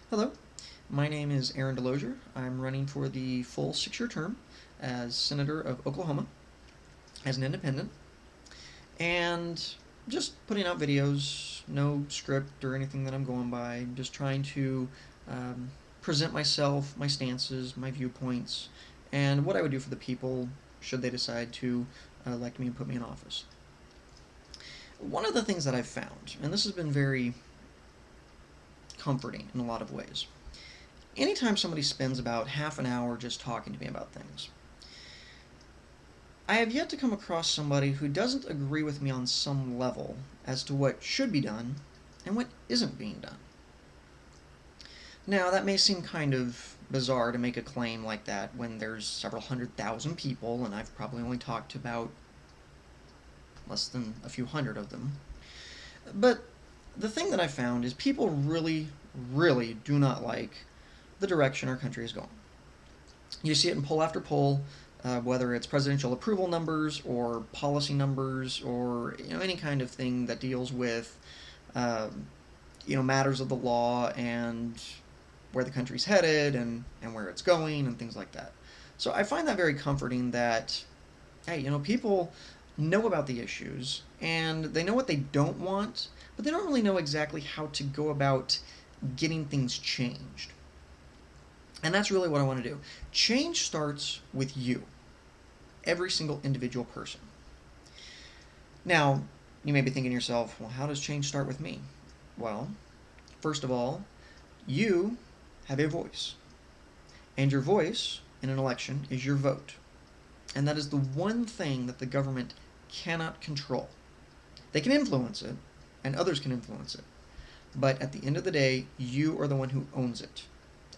Hello, my name is Aaron DeLozier. I'm running for the full 6-year term as Senator of Oklahoma as an independent, and just putting out videos, no script or anything that I'm going by, just trying to um, present myself, my stances, my viewpoints, and what I would do for the people should they decide to elect me and put me in office. One of the things that I've found, and this has been very comforting in a lot of ways, anytime somebody spends about half an hour just talking to me about things, I have yet to come across somebody who doesn't agree with me on some level as to what should be done and what isn't being done. Now, that may seem kind of bizarre to make a claim like that when there's several 100,000 people and I've probably only talked to about less than a few hundred of them. But the thing that I found is people really, really do not like the direction our country is going. You see it in poll after poll, whether it's presidential approval numbers or policy numbers or any kind of thing that deals with uh, matters of the law and where the country's headed and where it's going and things like that. So I find that very comforting that, hey, people know about the issues and they know what they don't want, but they don't really know exactly how to go about getting things changed. And that's really what I want to do. Change starts with you, every single individual person. Now, you may be thinking to yourself, well, how does change start with me? Well, first of all, you have a voice. And your voice in an election is your vote. And that is the one thing that the government cannot control. They can influence it, and others can influence it. But at the end of the day, you are the one who owns it.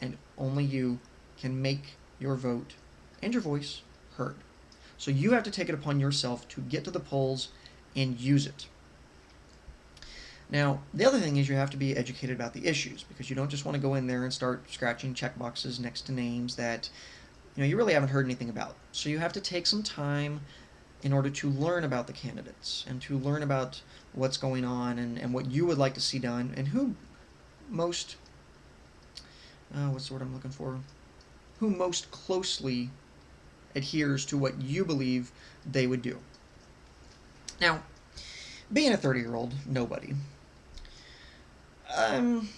And only you can make your vote and your voice heard. So you have to take it upon yourself to get to the polls and use it. Now, the other thing is you have to be educated about the issues, because you don't just want to go in there and start scratching checkboxes next to names that you really haven't heard anything about. So you have to take some time in order to learn about the candidates and to learn about what's going on and what you would like to see done and who most what's the word I'm looking for? Who most closely adheres to what you believe they would do. Now, being a 30-year-old nobody, I'm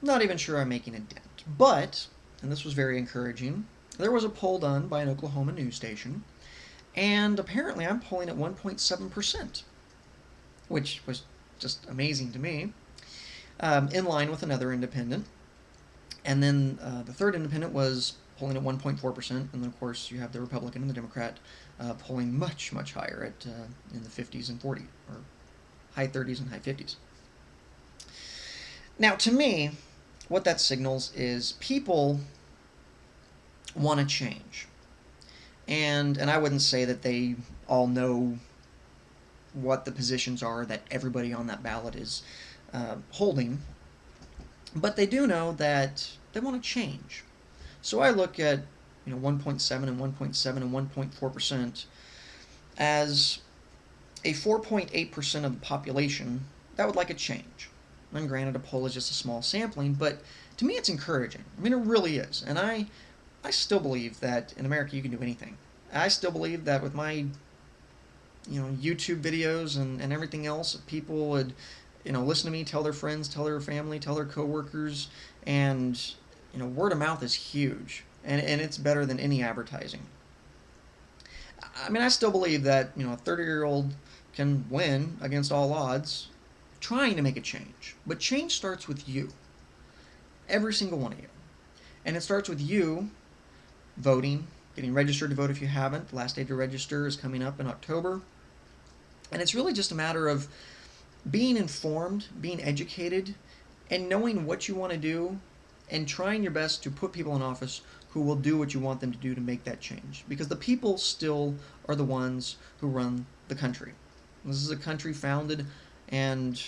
not even sure I'm making a dent. But, and this was very encouraging, there was a poll done by an Oklahoma news station, and apparently I'm polling at 1.7%, which was just amazing to me, in line with another independent. And then the third independent was polling at 1.4%, and then of course you have the Republican and the Democrat polling much, much higher at in the 50s and 40s, or high 30s and high 50s. Now, to me, what that signals is people want to change. And I wouldn't say that they all know what the positions are that everybody on that ballot is holding, but they do know that they want to change. So I look at 1.7 and 1.7 and 1.4% as a 4.8% of the population that would like a change. And granted, a poll is just a small sampling, but to me it's encouraging. I mean, it really is. And I still believe that in America you can do anything. I still believe that with my YouTube videos and everything else, people would listen to me, tell their friends, tell their family, tell their coworkers, and word of mouth is huge, and it's better than any advertising. I mean, I still believe that a 30-year-old can win against all odds trying to make a change, but change starts with you, every single one of you, and it starts with you voting, getting registered to vote if you haven't. The last day to register is coming up in October, and it's really just a matter of being informed, being educated, and knowing what you want to do, and trying your best to put people in office who will do what you want them to do to make that change. Because the people still are the ones who run the country. This is a country founded and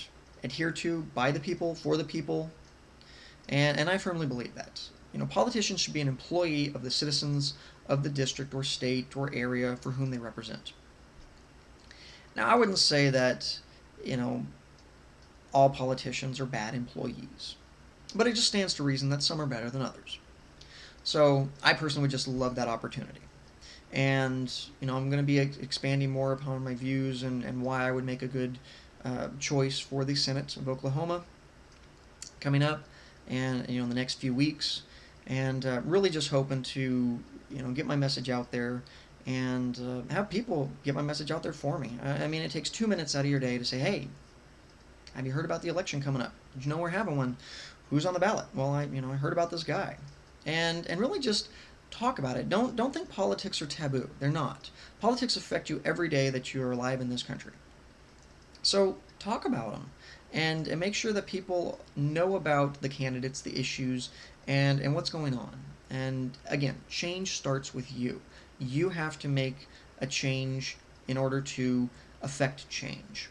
adhered to by the people, for the people, and I firmly believe that. Politicians should be an employee of the citizens of the district or state or area for whom they represent. Now, I wouldn't say that all politicians are bad employees. but it just stands to reason that some are better than others. So I personally would just love that opportunity. And, I'm going to be expanding more upon my views and why I would make a good choice for the Senate of Oklahoma coming up, and in the next few weeks, and really just hoping to get my message out there, and have people get my message out there for me. I mean, it takes 2 minutes out of your day to say, hey, have you heard about the election coming up? Did you know we're having one? Who's on the ballot? Well, I heard about this guy, and really just talk about it. Don't think politics are taboo. They're not. Politics affect you every day that you are alive in this country. So talk about them, and make sure that people know about the candidates, the issues, and what's going on. And again, change starts with you. You have to make a change in order to affect change.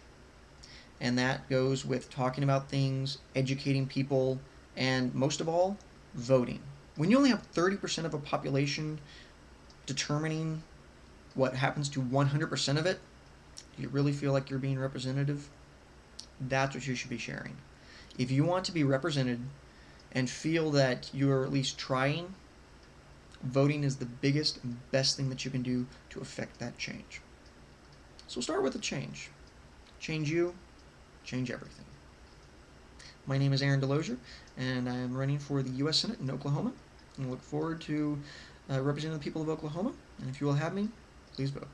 And that goes with talking about things, educating people, and most of all, voting. When you only have 30% of a population determining what happens to 100% of it, do you really feel like you're being representative? That's what you should be sharing. If you want to be represented and feel that you're at least trying, voting is the biggest and best thing that you can do to affect that change. So start with a change. Change you, change everything. My name is Aaron DeLozier, and I am running for the U.S. Senate in Oklahoma, and I look forward to representing the people of Oklahoma. And if you will have me, please vote.